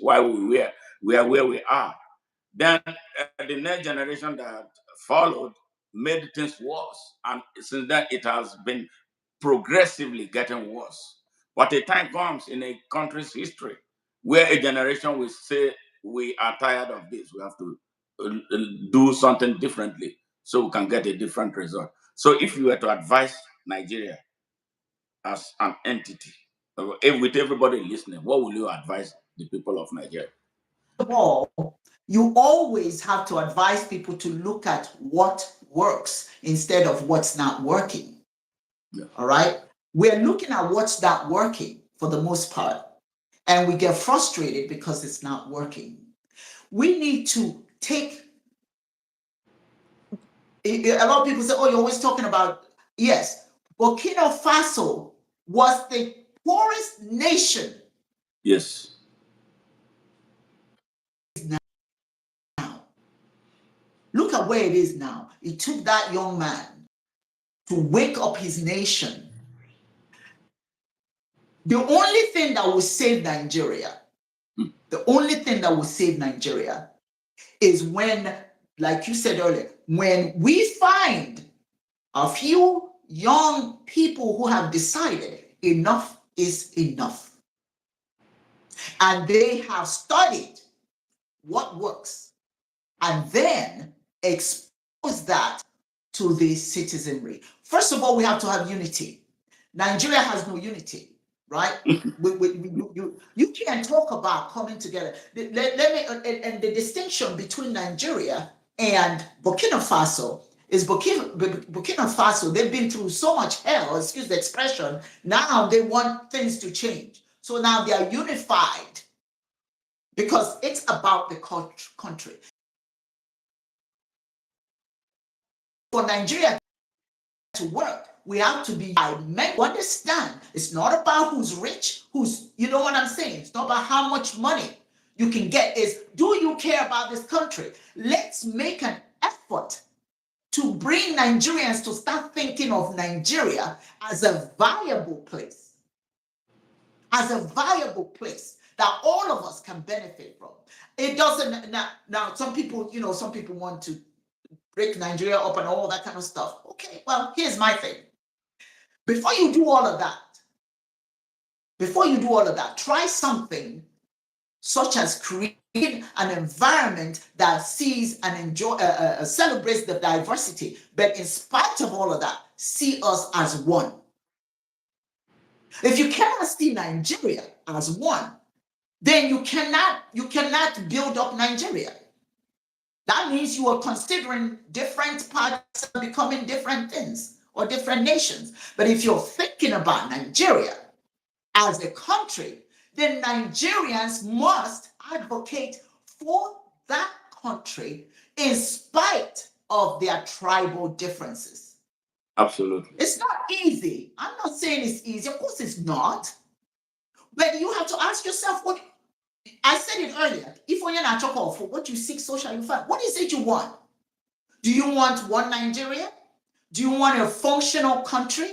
why we are where we are. Then the next generation that followed made things worse. And since then, it has been progressively getting worse. But a time comes in a country's history where a generation will say, we are tired of this. We have to do something differently so we can get a different result. So if you were to advise Nigeria as an entity, with everybody listening, what will you advise the people of Nigeria? First of all, you always have to advise people to look at what works instead of what's not working. Yeah. All right? We're looking at what's not working for the most part, and we get frustrated because it's not working. We need to take, a lot of people say, oh, you're always talking about, yes, Burkina Faso was the poorest nation. Yes. Look at where it is now. It took that young man to wake up his nation. The only thing that will save Nigeria, is when, like you said earlier, when we find a few young people who have decided enough is enough. And they have studied what works and then expose that to the citizenry. First of all, we have to have unity. Nigeria has no unity, right? You can't talk about coming together. Let me, and the distinction between Nigeria and Burkina Faso is Burkina Faso, they've been through so much hell, excuse the expression, now they want things to change. So now they are unified because it's about the country. For Nigeria to work, we have to be understand it's not about who's rich, you know what I'm saying? It's not about how much money you can get. Is do you care about this country? Let's make an effort to bring Nigerians to start thinking of Nigeria as a viable place. As a viable place that all of us can benefit from. It doesn't now some people, some people want to break Nigeria up and all that kind of stuff. Okay, well, here's my thing. Before you do all of that, try something such as creating an environment that sees and celebrates the diversity, but in spite of all of that, see us as one. If you cannot see Nigeria as one, then you cannot build up Nigeria. That means you are considering different parts becoming different things or different nations. But if you're thinking about Nigeria as a country, then Nigerians must advocate for that country in spite of their tribal differences. Absolutely. It's not easy. I'm not saying it's easy. Of course it's not. But you have to ask yourself, what I said it earlier, if you're not talking for what you seek, so shall you find. What is it you want? Do you want one Nigeria? Do you want a functional country?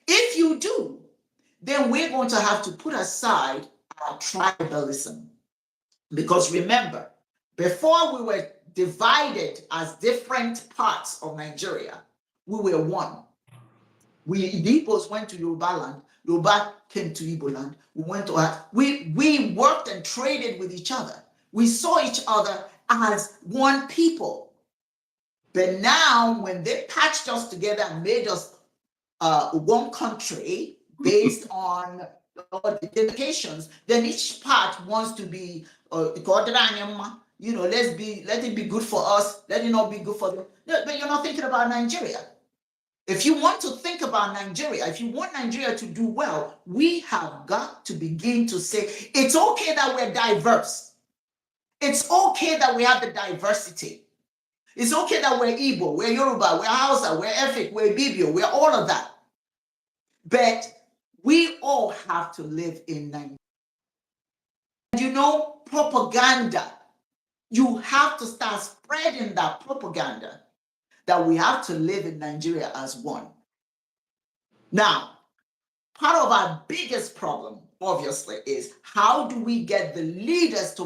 If you do, then we're going to have to put aside our tribalism. Because remember, before we were divided as different parts of Nigeria, we were one. The Igbos went to Yoruba land, Yoruba came to Igbo land. We worked and traded with each other. We saw each other as one people. But now, when they patched us together and made us one country based on the dedications, then each part wants to be, let it be good for us, let it not be good for them. No, but you're not thinking about Nigeria. If you want to think about Nigeria, if you want Nigeria to do well, we have got to begin to say, it's okay that we're diverse. It's okay that we have the diversity. It's okay that we're Igbo, we're Yoruba, we're Hausa, we're Efik, we're Ibibio, we're all of that. But we all have to live in Nigeria. Propaganda. You have to start spreading that propaganda that we have to live in Nigeria as one. Now, part of our biggest problem, obviously, is how do we get the leaders to